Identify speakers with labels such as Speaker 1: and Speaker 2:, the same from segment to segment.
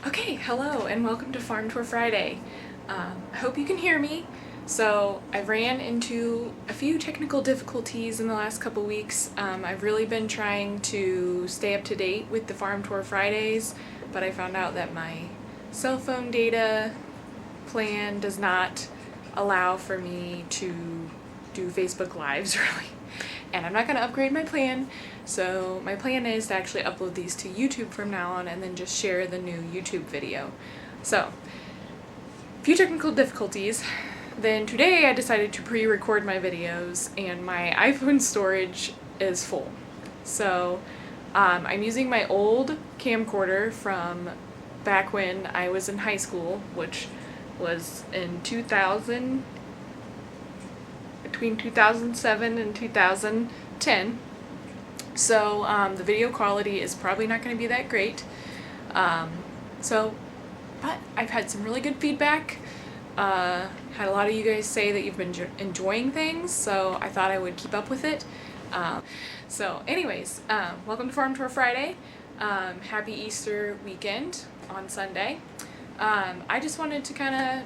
Speaker 1: Okay, hello and welcome to Farm Tour Friday. I hope you can hear me. So I ran into a few technical difficulties in the last couple weeks. I've really been trying to stay up to date with the Farm Tour Fridays, but I found out that my cell phone data plan does not allow for me to do Facebook Lives really. And I'm not going to upgrade my plan, so my plan is to actually upload these to YouTube from now on and then just share the new YouTube video. So, few technical difficulties. Then today I decided to pre-record my videos and my iPhone storage is full. So I'm using my old camcorder from back when I was in high school, which was in 2000, between 2007 and 2010. So the video quality is probably not going to be that great. But I've had some really good feedback. Had a lot of you guys say that you've been enjoying things, so I thought I would keep up with it. Welcome to Farm Tour Friday. Happy Easter weekend on Sunday. I just wanted to kind of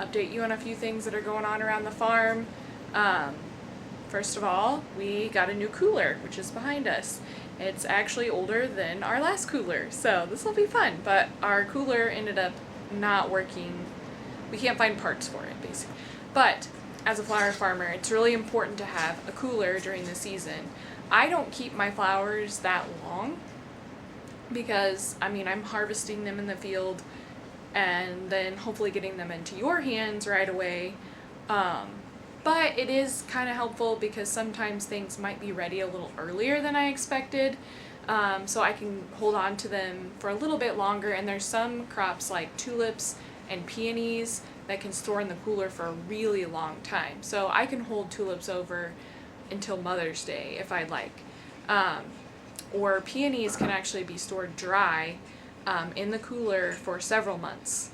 Speaker 1: update you on a few things that are going on around the farm. First of all, we got a new cooler, which is behind us. It's actually older than our last cooler, so this will be fun, but our cooler ended up not working. We can't find parts for it, basically. But as a flower farmer, it's really important to have a cooler during the season. I don't keep my flowers that long because, I'm harvesting them in the field and then hopefully getting them into your hands right away. But it is kind of helpful because sometimes things might be ready a little earlier than I expected. So I can hold on to them for a little bit longer, and there's some crops like tulips and peonies that can store in the cooler for a really long time. So I can hold tulips over until Mother's Day if I'd like. Or peonies can actually be stored dry in the cooler for several months.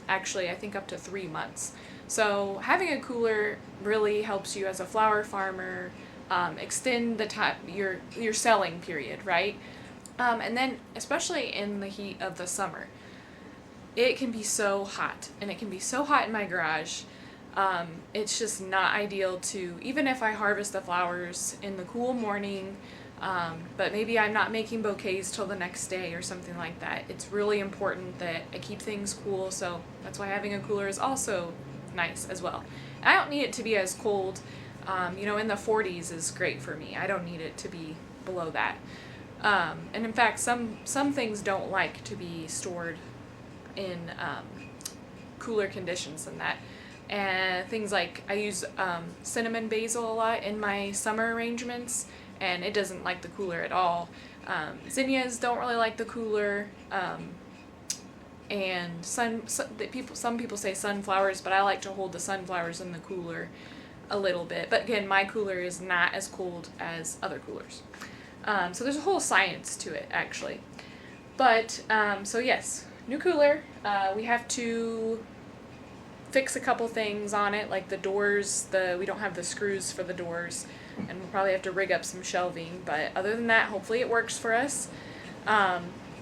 Speaker 1: Actually, I think up to 3 months. So having a cooler really helps you as a flower farmer extend the time, your selling period, right? And then especially in the heat of the summer, it can be so hot, and it can be so hot in my garage. It's just not ideal to, even if I harvest the flowers in the cool morning, but maybe I'm not making bouquets till the next day or something like that. It's really important that I keep things cool, so that's why having a cooler is also nice as well. I don't need it to be as cold, in the 40s is great for me. I don't need it to be below that. And in fact, some things don't like to be stored in cooler conditions than that. And things like, I use cinnamon basil a lot in my summer arrangements, and it doesn't like the cooler at all. Zinnias don't really like the cooler. And some people say sunflowers, but I like to hold the sunflowers in the cooler a little bit. But again, my cooler is not as cold as other coolers. So there's a whole science to it, actually. But, so yes, new cooler. We have to fix a couple things on it, like the doors. We don't have the screws for the doors, and we'll probably have to rig up some shelving. But other than that, hopefully it works for us.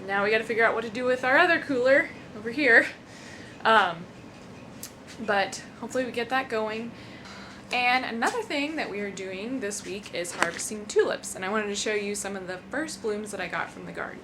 Speaker 1: Now we got to figure out what to do with our other cooler over here. But hopefully we get that going. And another thing that we are doing this week is harvesting tulips. And I wanted to show you some of the first blooms that I got from the garden.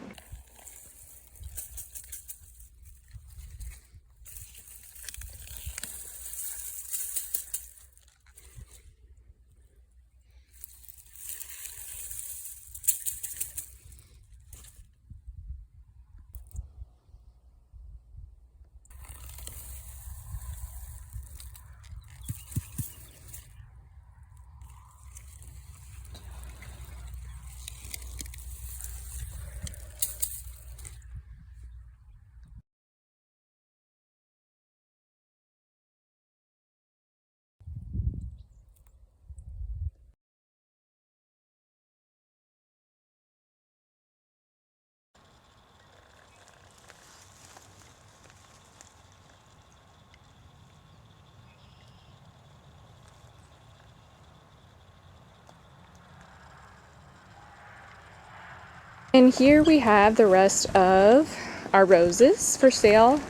Speaker 1: And here we have the rest of our roses for sale.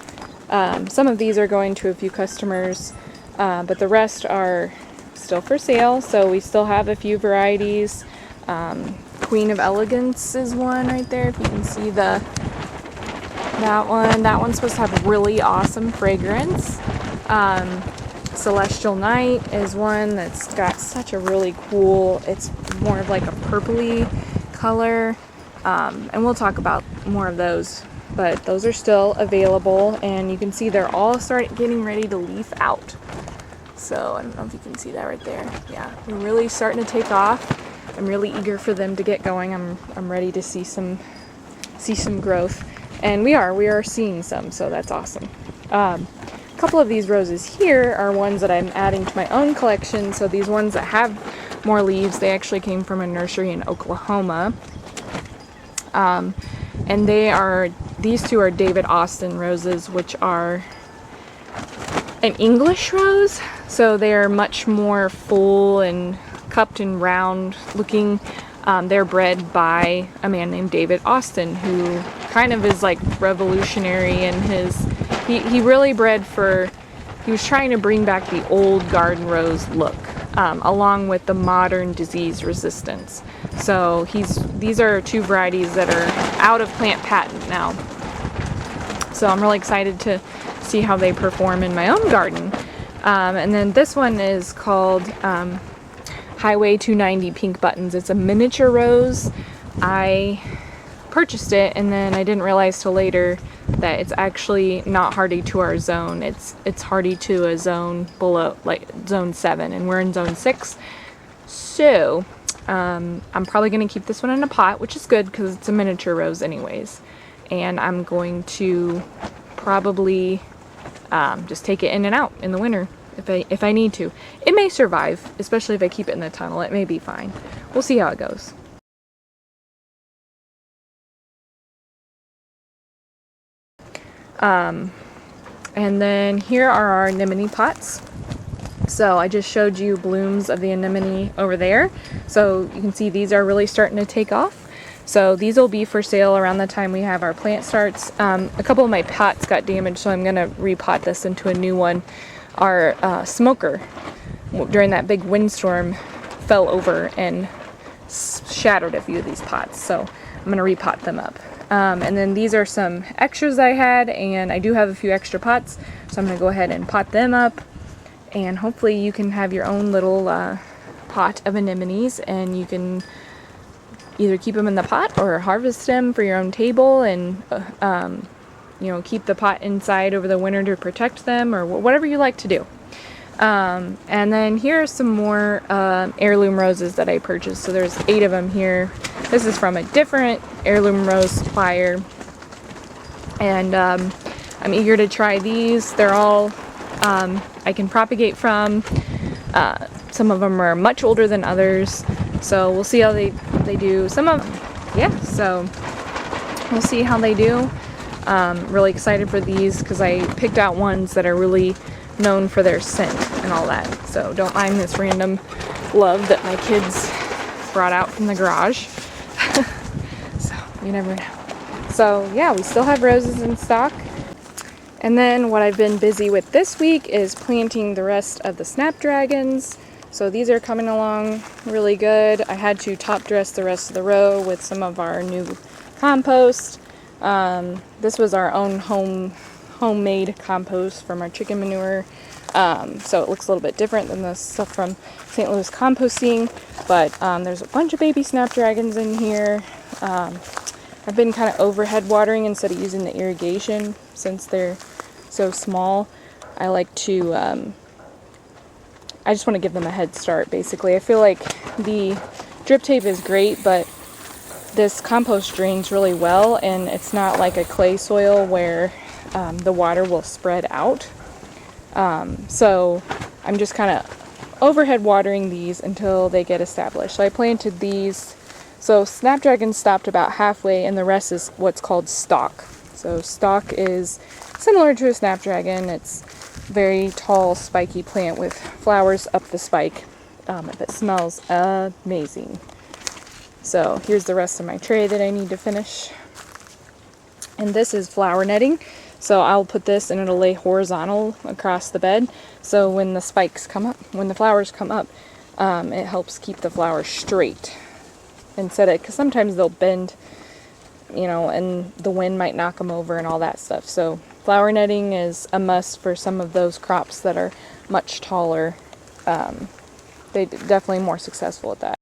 Speaker 1: Some of these are going to a few customers, but the rest are still for sale. So we still have a few varieties. Queen of Elegance is one right there, if you can see that one. That one's supposed to have really awesome fragrance. Celestial Night is one that's got such a really cool, it's more of like a purpley color. And we'll talk about more of those, but those are still available, and you can see they're all getting ready to leaf out. So I don't know if you can see that right there. Yeah, they're really starting to take off. I'm really eager for them to get going. I'm ready to see some growth, and we are seeing some, so that's awesome. A couple of these roses here are ones that I'm adding to my own collection. So these ones that have more leaves, they actually came from a nursery in Oklahoma. And these two are David Austin roses, which are an English rose. So they are much more full and cupped and round looking. They're bred by a man named David Austin, who kind of is like revolutionary in he really bred he was trying to bring back the old garden rose look, along with the modern disease resistance. So these are two varieties that are out of plant patent now. So I'm really excited to see how they perform in my own garden. And then this one is called Highway 290 Pink Buttons. It's a miniature rose. I purchased it and then I didn't realize till later that it's actually not hardy to our zone. It's hardy to a zone below, like zone 7, and we're in zone 6. So I'm probably going to keep this one in a pot, which is good because it's a miniature rose anyways. And I'm going to probably just take it in and out in the winter if I need to. It may survive, especially if I keep it in the tunnel. It may be fine. We'll see how it goes. And then here are our anemone pots. So I just showed you blooms of the anemone over there. So you can see these are really starting to take off. So these will be for sale around the time we have our plant starts. A couple of my pots got damaged, so I'm going to repot this into a new one. Our smoker, during that big windstorm, fell over and shattered a few of these pots. So I'm going to repot them up. And then these are some extras I had, and I do have a few extra pots, so I'm going to go ahead and pot them up, and hopefully you can have your own little pot of anemones, and you can either keep them in the pot or harvest them for your own table, and keep the pot inside over the winter to protect them, or whatever you like to do. And then here are some more heirloom roses that I purchased. So there's 8 of them here. This is from a different heirloom rose supplier, and I'm eager to try these. They're all I can propagate from. Some of them are much older than others, so we'll see how they do. So we'll see how they do. Really excited for these because I picked out ones that are really known for their scent and all that. So don't mind this random love that my kids brought out from the garage. So you never know. So yeah, we still have roses in stock. And then what I've been busy with this week is planting the rest of the snapdragons. So these are coming along really good. I had to top dress the rest of the row with some of our new compost. This was our own homemade compost from our chicken manure. So it looks a little bit different than the stuff from St. Louis Composting, but there's a bunch of baby snapdragons in here. I've been kind of overhead watering instead of using the irrigation since they're so small. I like to, I just want to give them a head start basically. I feel like the drip tape is great, but this compost drains really well, and it's not like a clay soil where the water will spread out. So I'm just kind of overhead watering these until they get established. So I planted these. So snapdragon stopped about halfway, and the rest is what's called stalk. So stalk is similar to a snapdragon. It's very tall, spiky plant with flowers up the spike. That smells amazing. So here's the rest of my tray that I need to finish. And this is flower netting. So I'll put this and it'll lay horizontal across the bed. So when the spikes come up, when the flowers come up, it helps keep the flowers straight. Instead of, because sometimes they'll bend, you know, and the wind might knock them over and all that stuff. So flower netting is a must for some of those crops that are much taller. They're definitely more successful at that.